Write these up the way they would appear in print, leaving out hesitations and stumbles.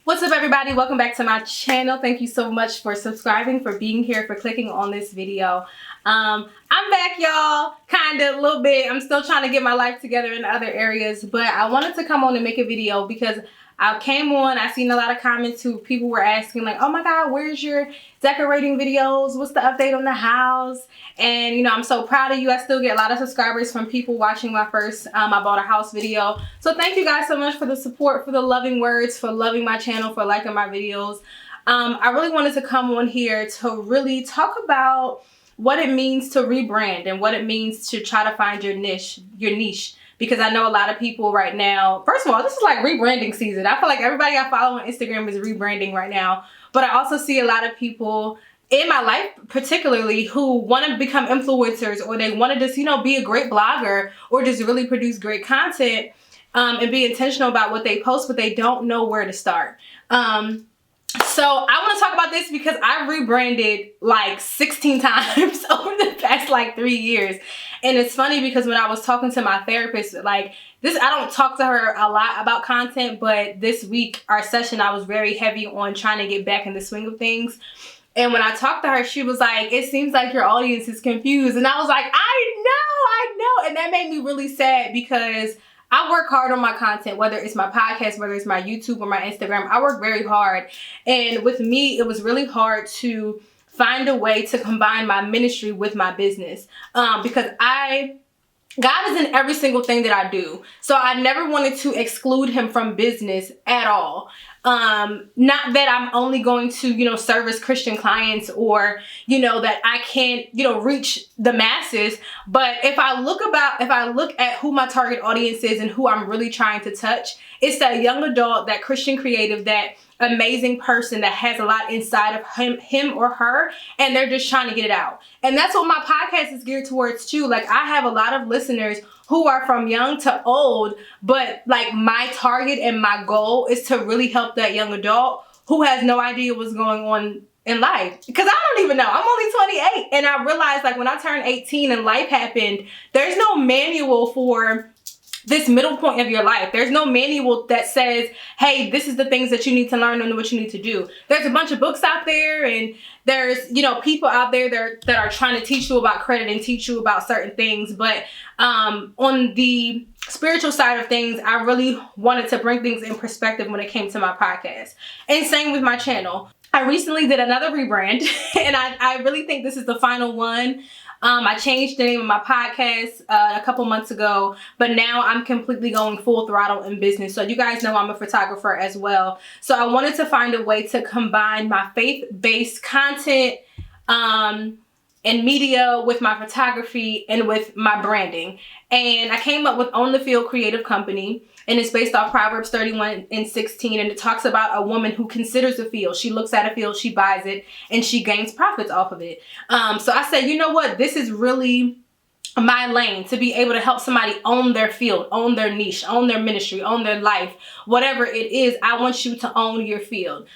What's up, everybody? Welcome back to my channel. Thank you so much for subscribing, for being here, for clicking on this video. I'm back, y'all, kind of a little bit. I'm still trying to get my life together in other areas, but I wanted to come on and make a video because I came on, I seen a lot of comments who people were asking like, oh my God, where's your decorating videos? What's the update on the house? And you know, I'm so proud of you. I still get a lot of subscribers from people watching my first I bought a house video. So thank you guys so much for the support, for the loving words, for loving my channel, for liking my videos. I really wanted to come on here to really talk about what it means to rebrand and what it means to try to find your niche. Because I know a lot of people right now, first of all, this is like rebranding season. I feel like everybody I follow on Instagram is rebranding right now. But I also see a lot of people in my life particularly who want to become influencers, or they want to just, you know, be a great blogger or just really produce great content and be intentional about what they post, but they don't know where to start. So I want to talk about this because I rebranded like 16 times over the past like 3 years. And it's funny because when I was talking to my therapist, like this, I don't talk to her a lot about content, but this week, our session, I was very heavy on trying to get back in the swing of things. And when I talked to her, she was like, it seems like your audience is confused. And I was like, I know. And that made me really sad because I work hard on my content, whether it's my podcast, whether it's my YouTube or my Instagram. I work very hard. And with me, it was really hard to find a way to combine my ministry with my business because God is in every single thing that I do. So I never wanted to exclude him from business at all. Not that I'm only going to, you know, service Christian clients or, you know, that I can't, you know, reach the masses. But if I look at who my target audience is and who I'm really trying to touch, it's that young adult, that Christian creative, that amazing person that has a lot inside of him or her, and they're just trying to get it out. And that's what my podcast is geared towards too. Like, I have a lot of listeners who are from young to old, but like my target and my goal is to really help that young adult who has no idea what's going on in life. Because I don't even know. I'm only 28, and I realized like when I turned 18 and life happened, there's no manual for this middle point of your life. There's no manual that says, hey, this is the things that you need to learn and what you need to do. There's a bunch of books out there, and there's, you know, people out there that are trying to teach you about credit and teach you about certain things. But on the spiritual side of things, I really wanted to bring things in perspective when it came to my podcast. And same with my channel. I recently did another rebrand, and I really think this is the final one. I changed the name of my podcast a couple months ago, but now I'm completely going full throttle in business. So you guys know I'm a photographer as well. So I wanted to find a way to combine my faith-based content and media with my photography and with my branding. And I came up with On the Field Creative Company. And it's based off Proverbs 31:16. And it talks about a woman who considers a field. She looks at a field, she buys it, and she gains profits off of it. So I said, you know what? This is really my lane, to be able to help somebody own their field, own their niche, own their ministry, own their life, whatever it is. I want you to own your field.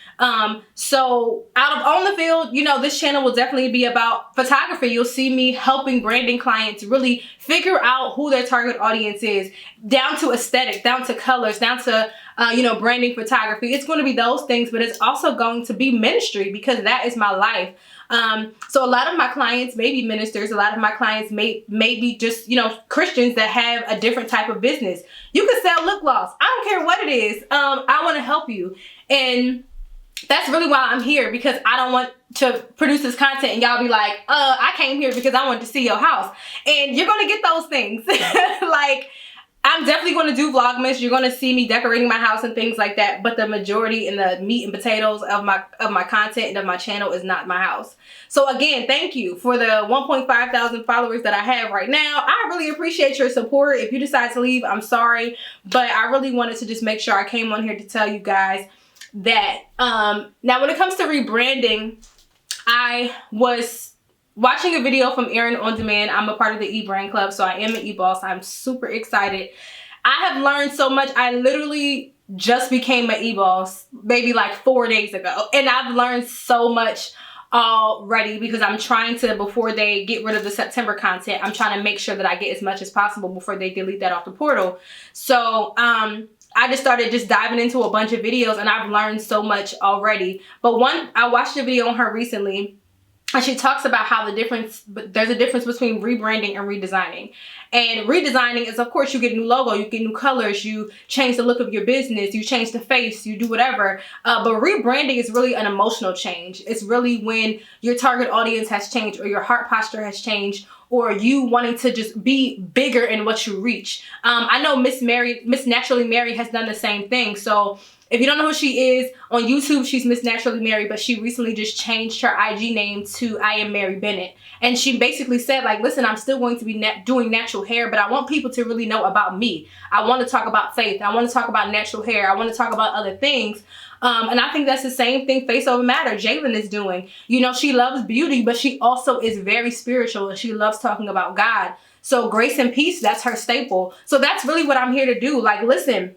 So out of On the Field, you know, this channel will definitely be about photography. You'll see me helping branding clients really figure out who their target audience is, down to aesthetic, down to colors, down to you know, branding photography. It's going to be those things, but it's also going to be ministry because that is my life. So a lot of my clients may be ministers. A lot of my clients may be just, you know, Christians that have a different type of business. You can sell lip gloss. I don't care what it is. I want to help you. And that's really why I'm here, because I don't want to produce this content and y'all be like, I came here because I wanted to see your house. And you're going to get those things. Like, I'm definitely going to do Vlogmas. You're going to see me decorating my house and things like that. But the majority and the meat and potatoes of my content and of my channel is not my house. So again, thank you for the 1.5 thousand followers that I have right now. I really appreciate your support. If you decide to leave, I'm sorry. But I really wanted to just make sure I came on here to tell you guys that. Now, when it comes to rebranding, I was watching a video from Erin On Demand. I'm a part of the eBrand Club, so I am an e-boss. I'm super excited. I have learned so much. I literally just became an e-boss maybe like 4 days ago, and I've learned so much already because I'm trying to, before they get rid of the September content, I'm trying to make sure that I get as much as possible before they delete that off the portal. So I just started just diving into a bunch of videos, and I've learned so much already. But I watched a video on her recently, and she talks about how there's a difference between rebranding and redesigning. And redesigning is, of course, you get a new logo, you get new colors, you change the look of your business, you change the face, you do whatever. But rebranding is really an emotional change. It's really when your target audience has changed, or your heart posture has changed, or you wanting to just be bigger in what you reach. I know Miss Naturally Mary has done the same thing. So if you don't know who she is, on YouTube, she's Miss Naturally Mary, but she recently just changed her IG name to I Am Mary Bennett. And she basically said, like, listen, I'm still going to be doing natural hair, but I want people to really know about me. I want to talk about faith. I want to talk about natural hair. I want to talk about other things. And I think that's the same thing Face Over Matter, Jalen, is doing. You know, she loves beauty, but she also is very spiritual, and she loves talking about God. So grace and peace, that's her staple. So that's really what I'm here to do. Like, listen,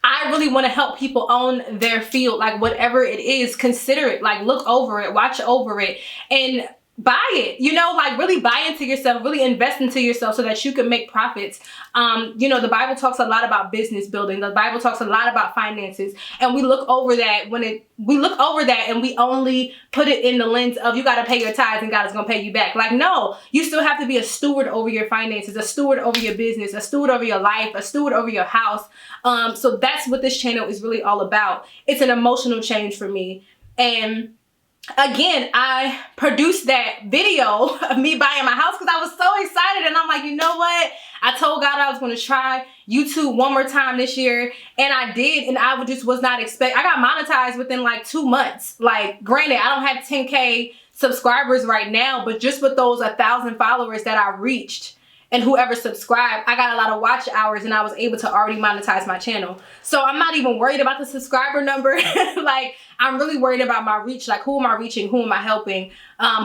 I really want to help people own their field, like whatever it is, consider it, like look over it, watch over it, and buy it, you know, like really buy into yourself, really invest into yourself so that you can make profits. You know, the Bible talks a lot about business building. The Bible talks a lot about finances, and we look over that and we only put it in the lens of you got to pay your tithes and God is going to pay you back. Like, no, you still have to be a steward over your finances, a steward over your business, a steward over your life, a steward over your house. So that's what this channel is really all about. It's an emotional change for me. And again, I produced that video of me buying my house because I was so excited, and I'm like, you know what? I told God I was going to try YouTube one more time this year, and I did, and I just was not expecting. I got monetized within like 2 months. Like, granted, I don't have 10K subscribers right now, but just with those 1,000 followers that I reached, and whoever subscribed, I got a lot of watch hours, and I was able to already monetize my channel. So I'm not even worried about the subscriber number. Like, I'm really worried about my reach. Like, who am I reaching? Who am I helping?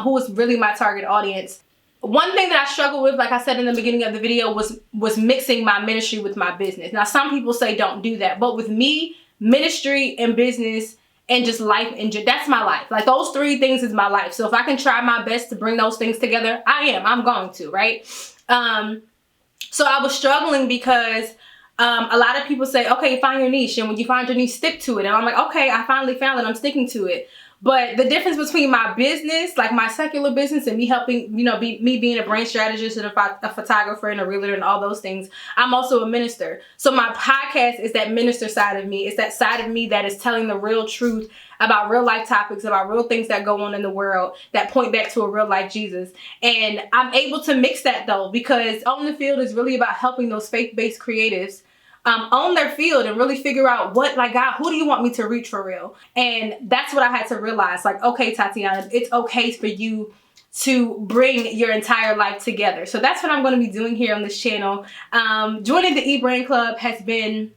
Who is really my target audience? One thing that I struggle with, like I said in the beginning of the video, was mixing my ministry with my business. Now, some people say don't do that, but with me, ministry and business and just life, and that's my life. Like, those 3 things is my life. So if I can try my best to bring those things together, I'm going to, right? So I was struggling because a lot of people say, okay, find your niche, and when you find your niche, stick to it. And I'm like, okay, I finally found it, I'm sticking to it. But the difference between my business, like my secular business, and me helping, you know, me being a brand strategist and a photographer and a realtor and all those things, I'm also a minister. So my podcast is that minister side of me. It's that side of me that is telling the real truth about real life topics, about real things that go on in the world that point back to a real life Jesus. And I'm able to mix that though, because On the Field is really about helping those faith-based creatives own their field and really figure out what, like, God, who do you want me to reach for real? And that's what I had to realize. Like, okay, Tatiana, it's okay for you to bring your entire life together. So that's what I'm going to be doing here on this channel. Joining the eBrand Club has been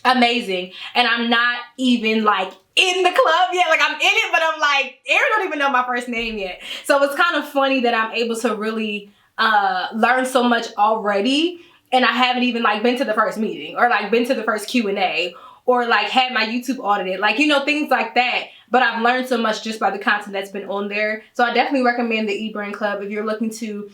amazing, and I'm not even like in the club yet. Like, I'm in it, but I'm like, Aaron don't even know my first name yet. So it's kind of funny that I'm able to really learn so much already, and I haven't even like been to the first meeting, or like been to the first Q&A, or like had my YouTube audited, like, you know, things like that. But I've learned so much just by the content that's been on there. So I definitely recommend the eBrand Club if you're looking to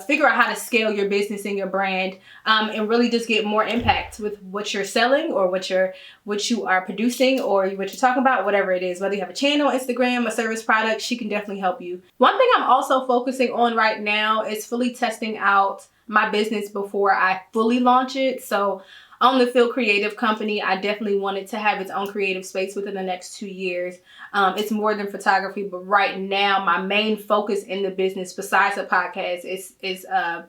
figure out how to scale your business and your brand, and really just get more impact with what you're selling, or what you are producing, or what you're talking about, whatever it is. Whether you have a channel, Instagram, a service product, she can definitely help you. One thing I'm also focusing on right now is fully testing out my business before I fully launch it. So On the Field Creative Company, I definitely wanted to have its own creative space within the next 2 years. It's more than photography, but right now my main focus in the business, besides the podcast, is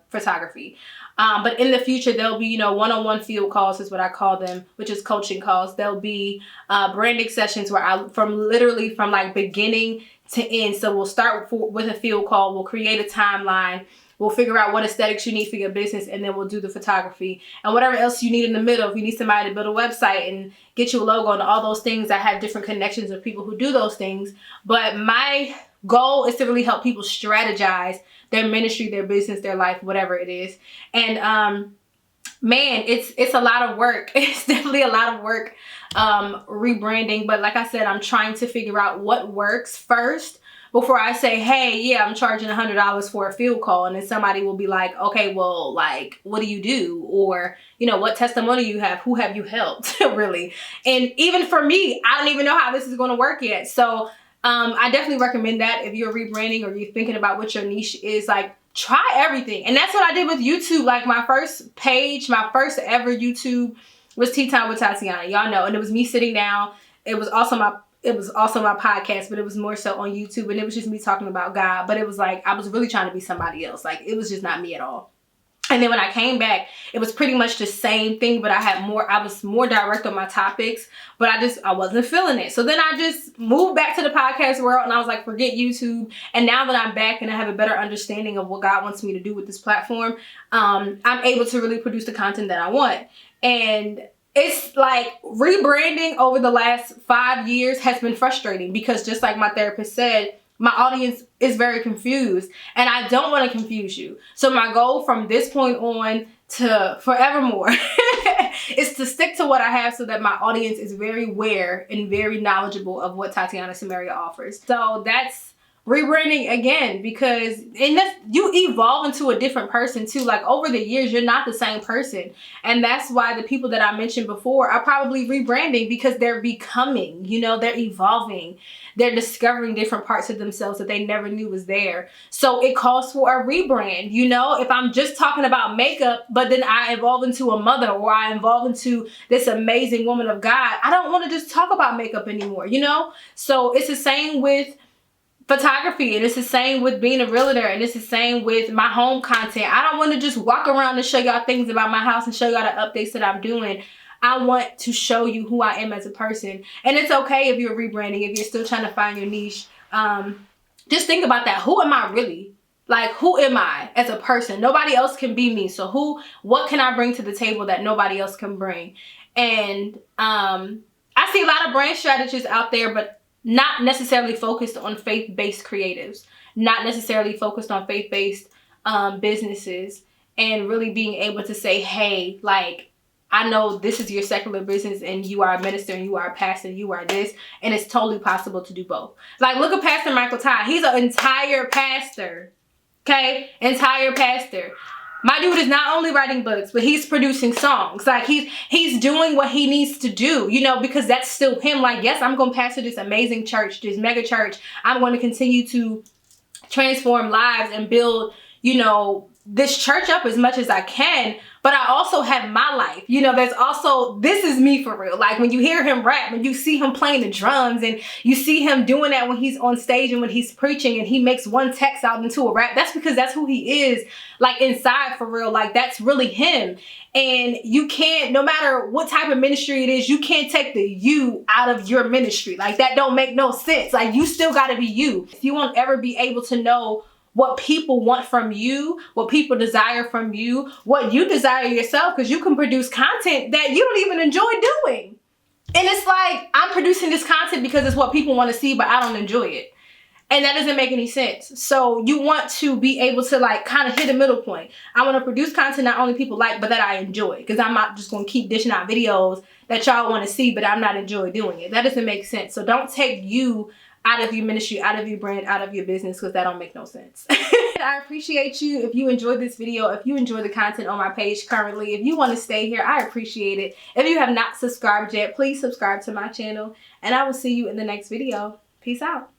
photography. But in the future, there'll be, you know, one-on-one field calls is what I call them, which is coaching calls. There'll be branding sessions where literally from like beginning to end. So we'll start with a field call. We'll create a timeline. We'll figure out what aesthetics you need for your business, and then we'll do the photography. And whatever else you need in the middle, if you need somebody to build a website and get you a logo and all those things, I have different connections with people who do those things. But my goal is to really help people strategize their ministry, their business, their life, whatever it is. And man, it's a lot of work. It's definitely a lot of work rebranding. But like I said, I'm trying to figure out what works first before I say, hey, yeah, I'm charging $100 for a field call. And then somebody will be like, okay, well, like, what do you do? Or, you know, what testimony you have? Who have you helped? Really? And even for me, I don't even know how this is going to work yet. So I definitely recommend that if you're rebranding or you're thinking about what your niche is, like, try everything. And that's what I did with YouTube. Like, my first page, my first ever YouTube was Tea Time with Tatiana. Y'all know. And it was me sitting down. It was also my podcast, but it was more so on YouTube, and it was just me talking about God. But it was like I was really trying to be somebody else. Like, it was just not me at all. And then when I came back, it was pretty much the same thing, but I was more direct on my topics, but I wasn't feeling it. So then I just moved back to the podcast world, and I was like, forget YouTube. And now that I'm back and I have a better understanding of what God wants me to do with this platform, I'm able to really produce the content that I want. And it's like rebranding over the last 5 years has been frustrating because, just like my therapist said, my audience is very confused, and I don't want to confuse you. So my goal from this point on to forevermore is to stick to what I have so that my audience is very aware and very knowledgeable of what Tatiana Samaria offers. So that's rebranding again, because you evolve into a different person too. Like, over the years, you're not the same person. And that's why the people that I mentioned before are probably rebranding, because they're becoming, you know, they're evolving. They're discovering different parts of themselves that they never knew was there. So it calls for a rebrand. You know, if I'm just talking about makeup, but then I evolve into a mother, or I evolve into this amazing woman of God, I don't want to just talk about makeup anymore, you know? So it's the same with photography, and it's the same with being a realtor, and it's the same with my home content. I don't want to just walk around and show y'all things about my house and show y'all the updates that I'm doing. I want to show you who I am as a person. And it's okay if you're rebranding, if you're still trying to find your niche. Just think about that. Who am I really? Like, who am I as a person? Nobody else can be me. So what can I bring to the table that nobody else can bring? And I see a lot of brand strategists out there, but not necessarily focused on faith-based creatives, not necessarily focused on faith-based businesses, and really being able to say, hey, like, I know this is your secular business and you are a minister and you are a pastor, you are this, and it's totally possible to do both. Like, look at Pastor Michael Todd. He's an entire pastor, okay? Entire pastor. My dude is not only writing books, but he's producing songs. Like, he's doing what he needs to do, you know, because that's still him. Like, yes, I'm going to pastor this amazing church, this mega church. I'm going to continue to transform lives and build, you know, this church up as much as I can. But I also have my life. You know, there's also, this is me for real. Like, when you hear him rap, when you see him playing the drums, and you see him doing that when he's on stage and when he's preaching, and he makes one text out into a rap, that's because that's who he is, like, inside for real. Like, that's really him. And you can't, no matter what type of ministry it is, you can't take the you out of your ministry. Like, that don't make no sense. Like, you still got to be you. If you won't ever be able to know what people want from you, what people desire from you, what you desire yourself, because you can produce content that you don't even enjoy doing. And it's like, I'm producing this content because it's what people want to see, but I don't enjoy it. And that doesn't make any sense. So you want to be able to, like, kind of hit a middle point. I want to produce content not only people like, but that I enjoy. Because I'm not just going to keep dishing out videos that y'all want to see, but I'm not enjoying doing it. That doesn't make sense. So don't take you out of your ministry, out of your brand, out of your business, because that don't make no sense. I appreciate you. If you enjoyed this video, if you enjoy the content on my page currently, if you want to stay here, I appreciate it. If you have not subscribed yet, please subscribe to my channel, and I will see you in the next video. Peace out.